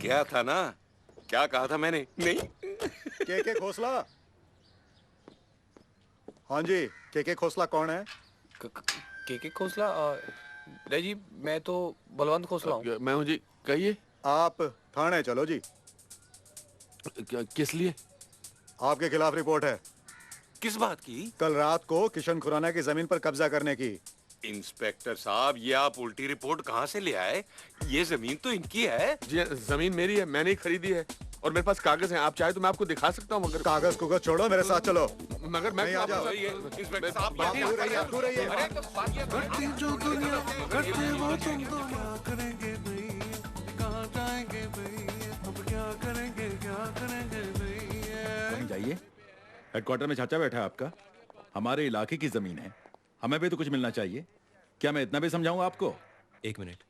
गया था ना, क्या कहा था मैंने? नहीं। के खोसला। हाँ जी, के खोसला कौन है? के खोसला? नहीं जी, मैं तो बलवंत खोसला हूँ। मैं हूँ जी, कहिए। आप थाने चलो जी। किस लिए? आपके खिलाफ रिपोर्ट है। किस बात की? कल रात को किशन खुराना की जमीन पर कब्जा करने की। इंस्पेक्टर साहब, ये आप उल्टी रिपोर्ट कहाँ से ले आए? ये जमीन तो इनकी है। जी, जमीन मेरी है, मैंने ही खरीदी है और मेरे पास कागज हैं। आप चाहे तो मैं आपको दिखा सकता हूँ, मगर कागज कुगज छोड़ो, मेरे साथ चलो। मगर मैं आ जाओ। इंस्पेक्टर साहब, दूर रहिए, आप दूर रहिए। अरे तो बात ये जो दुनिया करते वो तुम तो क्या करेंगे भाई, कहाँ जाएंगे भाई, अब क्या करेंगे भाई। जाइए, हेडक्वार्टर में चाचा बैठा है आपका। हमारे इलाके की जमीन है, हमें भी तो कुछ मिलना चाहिए। क्या मैं इतना भी समझाऊं आपको? एक मिनट,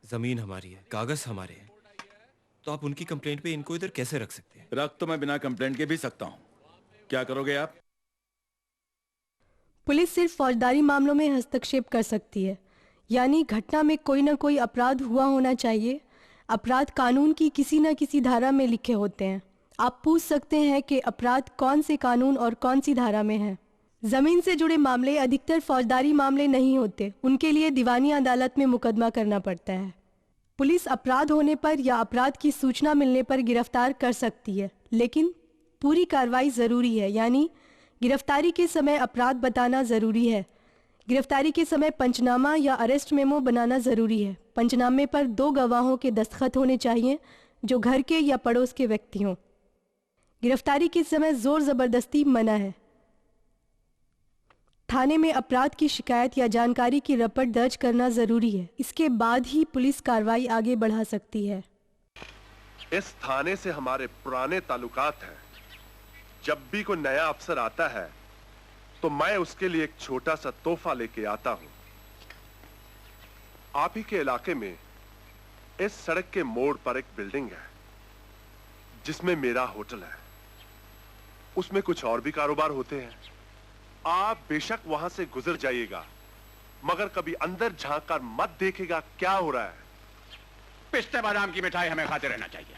जमीन हमारी है, कागज हमारे हैं, तो आप उनकी कंप्लेंट पे इनको इधर कैसे रख सकते हैं? रख तो मैं बिना कंप्लेंट के भी सकता हूं। क्या करोगे आप? पुलिस सिर्फ फौजदारी मामलों में हस्तक्षेप कर सकती है, यानी घटना में कोई ना कोई अपराध हुआ होना चाहिए। अपराध कानून की किसी न किसी धारा में लिखे होते हैं। आप पूछ सकते हैं कि अपराध कौन से कानून और कौन सी धारा में है। जमीन से जुड़े मामले अधिकतर फौजदारी मामले नहीं होते, उनके लिए दीवानी अदालत में मुकदमा करना पड़ता है। पुलिस अपराध होने पर या अपराध की सूचना मिलने पर गिरफ्तार कर सकती है, लेकिन पूरी कार्रवाई ज़रूरी है, यानी गिरफ्तारी के समय अपराध बताना ज़रूरी है। गिरफ्तारी के समय पंचनामा या अरेस्ट मेमो बनाना ज़रूरी है। पंचनामे पर 2 गवाहों के दस्तखत होने चाहिए जो घर के या पड़ोस के व्यक्ति हों। गिरफ्तारी के समय जोर ज़बरदस्ती मना है। थाने में अपराध की शिकायत या जानकारी की रपट दर्ज करना ज़रूरी है, इसके बाद ही पुलिस कार्रवाई आगे बढ़ा सकती है। इस थाने से हमारे पुराने ताल्लुकात हैं। जब भी कोई नया अफसर आता है तो मैं उसके लिए एक छोटा सा तोहफा लेके आता हूं। आप ही के इलाके में इस सड़क के मोड़ पर एक बिल्डिंग है जिसमें मेरा होटल है। उसमें कुछ और भी कारोबार होते हैं। आप बेशक वहां से गुजर जाइएगा, मगर कभी अंदर झांक कर मत देखिएगा क्या हो रहा है। पिस्ते बादाम की मिठाई हमें खाते रहना चाहिए।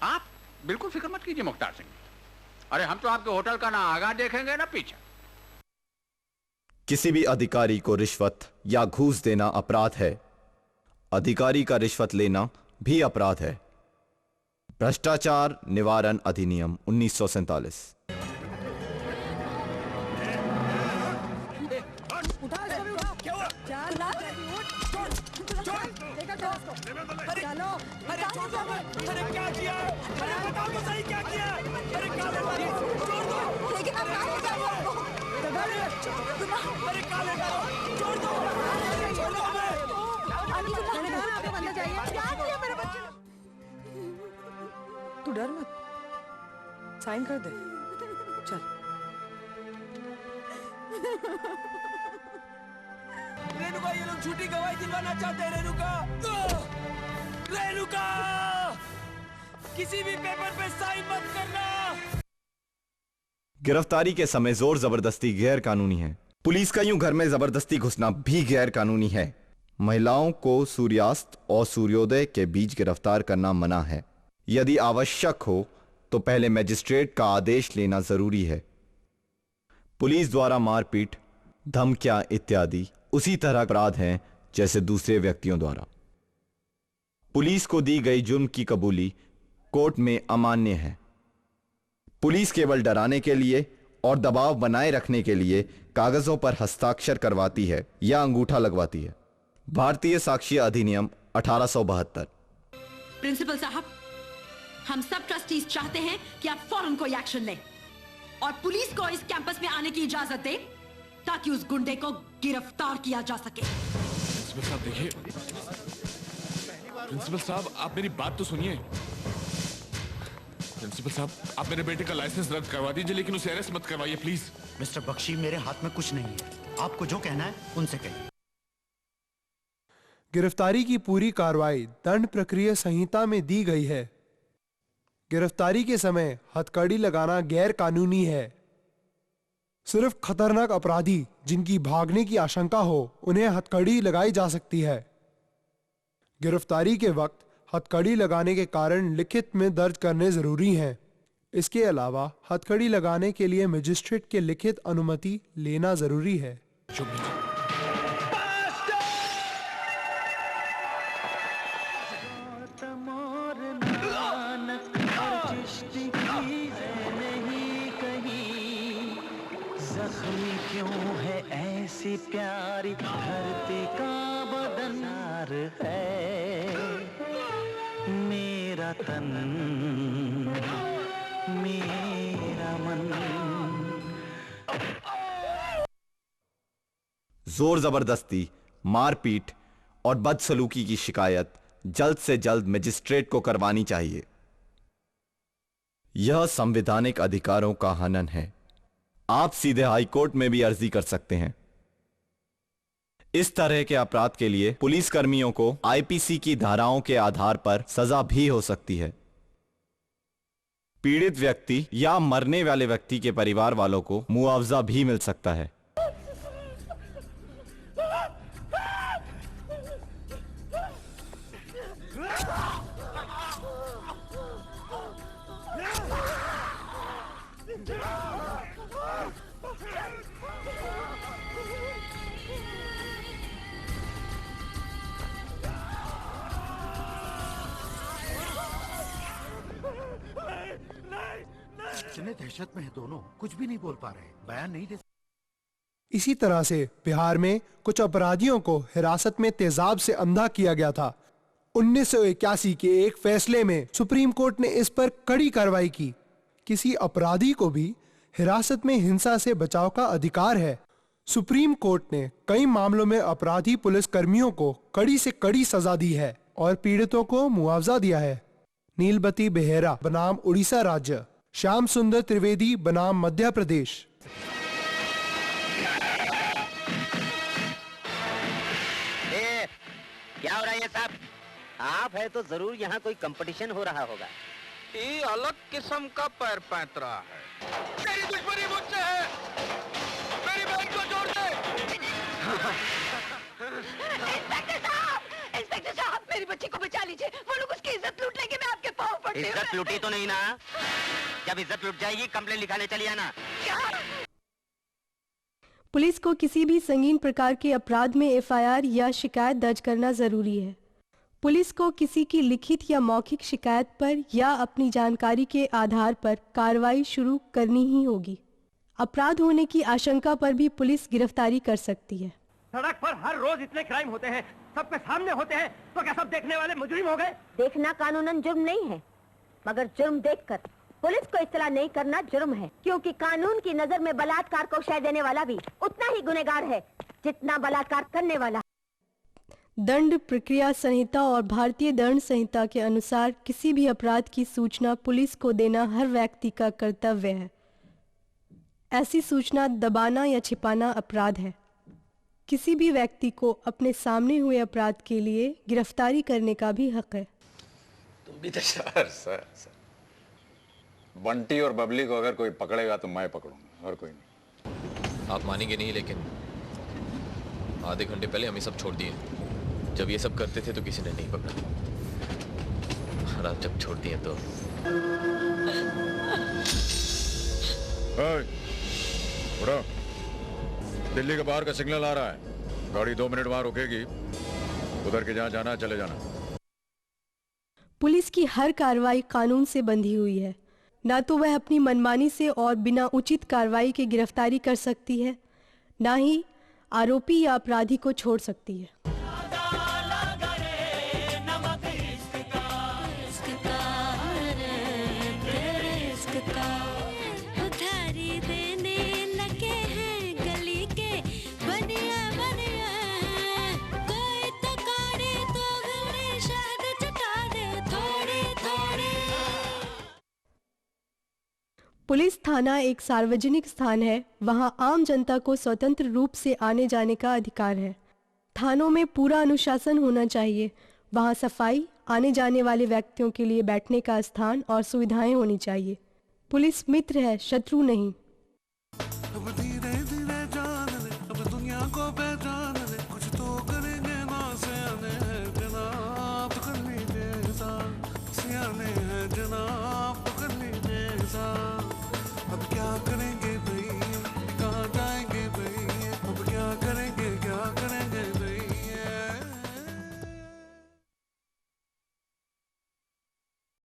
आप बिल्कुल फिक्र मत कीजिए मुख्तार सिंह। अरे हम तो आपके होटल का ना आगा देखेंगे ना पीछे। किसी भी अधिकारी को रिश्वत या घूस देना अपराध है। अधिकारी का रिश्वत लेना भी अपराध है। भ्रष्टाचार निवारण अधिनियम 1947। अरे क्या किया? अरे बताओ तो सही क्या किया? अरे काले मारो, छोड़ दो। लेकिन अब क्या होगा वो? अरे काले मारो, छोड़ दो। छोड़ दो हमें। आंटी को मैंने कहा आप अंदर जाइए। क्या किया मेरे बच्चे ने? तू डर मत, साइन कर दे। चल। रेणुका, ये लोग झूठी गवाही दिलवाना चाहते हैं। रेणुका, रेणुका, किसी भी पेपर पे साइन मत करना। गिरफ्तारी के समय जोर जबरदस्ती गैर कानूनी है। पुलिस का यूं घर में जबरदस्ती घुसना भी गैर कानूनी है। महिलाओं को सूर्यास्त और सूर्योदय के बीच गिरफ्तार करना मना है। यदि आवश्यक हो तो पहले मजिस्ट्रेट का आदेश लेना जरूरी है। पुलिस द्वारा मारपीट, धमकियां इत्यादि उसी तरह अपराध हैं जैसे दूसरे व्यक्तियों द्वारा। पुलिस को दी गई जुर्म की कबूली कोर्ट में अमान्य है। पुलिस केवल डराने के लिए और दबाव बनाए रखने के लिए कागजों पर हस्ताक्षर करवाती है या अंगूठा लगवाती है। भारतीय साक्ष्य अधिनियम 1872। प्रिंसिपल साहब, हम सब ट्रस्टीज चाहते हैं कि आप फौरन कोई एक्शन लें और पुलिस को इस कैंपस में आने की इजाजत दें ताकि उस गुंडे को गिरफ्तार किया जा सके। प्रिंसिपल साहब देखिए, प्रिंसिपल साहब आप मेरी बात तो सुनिए। प्रिंसिपल साहब, आप मेरे बेटे का लाइसेंस रद्द करवा दीजिए, लेकिन उसे अरेस्ट मत करवाइए प्लीज। मिस्टर बख्शी, मेरे हाथ में कुछ नहीं है। आपको जो कहना है उनसे कहिए। गिरफ्तारी की पूरी कार्रवाई दंड प्रक्रिया संहिता में दी गई है। गिरफ्तारी के समय हथकड़ी लगाना गैर कानूनी है। सिर्फ खतरनाक अपराधी जिनकी भागने की आशंका हो उन्हें हथकड़ी लगाई जा सकती है। गिरफ्तारी के वक्त हथकड़ी लगाने के कारण लिखित में दर्ज करने जरूरी हैं। इसके अलावा हथकड़ी लगाने के लिए मजिस्ट्रेट के लिखित अनुमति लेना जरूरी है। क्यों है ऐसी प्यारी धरती का बदनार है मेरा तन मेरा मन। जोर जबरदस्ती, मारपीट और बदसलूकी की शिकायत जल्द से जल्द मजिस्ट्रेट को करवानी चाहिए। यह संवैधानिक अधिकारों का हनन है। आप सीधे हाई कोर्ट में भी अर्जी कर सकते हैं। इस तरह के अपराध के लिए पुलिस कर्मियों को आईपीसी की धाराओं के आधार पर सजा भी हो सकती है। पीड़ित व्यक्ति या मरने वाले व्यक्ति के परिवार वालों को मुआवजा भी मिल सकता है। इतने दहशत में है दोनों, कुछ भी नहीं बोल पा रहे, बयान नहीं दे। इसी तरह से बिहार में कुछ अपराधियों को हिरासत में तेजाब से अंधा किया गया था। 1981 के एक फैसले में सुप्रीम कोर्ट ने इस पर कड़ी कार्रवाई की। किसी अपराधी को भी हिरासत में हिंसा से बचाव का अधिकार है। सुप्रीम कोर्ट ने कई मामलों में अपराधी पुलिस कर्मियों को कड़ी से कड़ी सजा दी है और पीड़ितों को मुआवजा दिया है। नीलबती बेहरा बनाम उड़ीसा राज्य, श्याम सुंदर त्रिवेदी बनाम मध्य प्रदेश। क्या हो रहा है ये सब? आप है तो जरूर यहाँ कोई कंपटीशन हो रहा होगा। ये अलग किस्म का पैर पैंतरा है। तेरी दुश्मनी मुझसे है। मेरी बहन को छोड़ दे। इंस्पेक्टर साहब, मेरी बच्ची को बचा लीजिए। वो लोग उसकी इज्जत लूट लेंगे। मैं आपके पाँव पड़ती हूँ। इज्जत लूटी तो नहीं ना? जब इज्जत लूट जाएगी कंप्लेंट लिखाने चली आना। पुलिस को किसी भी संगीन प्रकार के अपराध में एफआईआर या शिकायत दर्ज करना जरूरी है। पुलिस को किसी की लिखित या मौखिक शिकायत पर या अपनी जानकारी के आधार पर कार्रवाई शुरू करनी ही होगी। अपराध होने की आशंका पर भी पुलिस गिरफ्तारी कर सकती है। सड़क पर हर रोज इतने क्राइम होते हैं, सबके सामने होते हैं, तो क्या सब देखने वाले मुजरिम हो गए? देखना कानूनन जुर्म नहीं है, मगर जुर्म देखकर पुलिस को इत्तला नहीं करना जुर्म है, क्योंकि कानून की नजर में बलात्कार को शय देने वाला भी उतना ही गुनहगार है जितना बलात्कार करने वाला। दंड प्रक्रिया संहिता और भारतीय दंड संहिता के अनुसार किसी भी अपराध की सूचना पुलिस को देना हर व्यक्ति का कर्तव्य है। ऐसी सूचना दबाना या छिपाना अपराध है। किसी भी व्यक्ति को अपने सामने हुए अपराध के लिए गिरफ्तारी करने का भी हक है। तुम भी तो सर बंटी और बबली को अगर कोई पकड़ेगा तो मैं पकड़ूंगा और कोई नहीं। आप मानेंगे नहीं, लेकिन आधे घंटे पहले हमें सब छोड़ दिए। जब ये सब करते थे तो किसी ने नहीं पकड़ा, और आप जब छोड़ दिए तो उड़ो। दिल्ली के बाहर का सिग्नल आ रहा है, गाड़ी 2 मिनट वहां रुकेगी, उधर के जहां जाना है चले जाना। पुलिस की हर कार्रवाई कानून से बंधी हुई है। ना तो वह अपनी मनमानी से और बिना उचित कार्रवाई के गिरफ्तारी कर सकती है, ना ही आरोपी या अपराधी को छोड़ सकती है। पुलिस थाना एक सार्वजनिक स्थान है। वहां आम जनता को स्वतंत्र रूप से आने जाने का अधिकार है। थानों में पूरा अनुशासन होना चाहिए। वहां सफाई, आने जाने वाले व्यक्तियों के लिए बैठने का स्थान और सुविधाएं होनी चाहिए। पुलिस मित्र है, शत्रु नहीं। अब धीरे धीरे जान ले, अब दुनिया को पहचान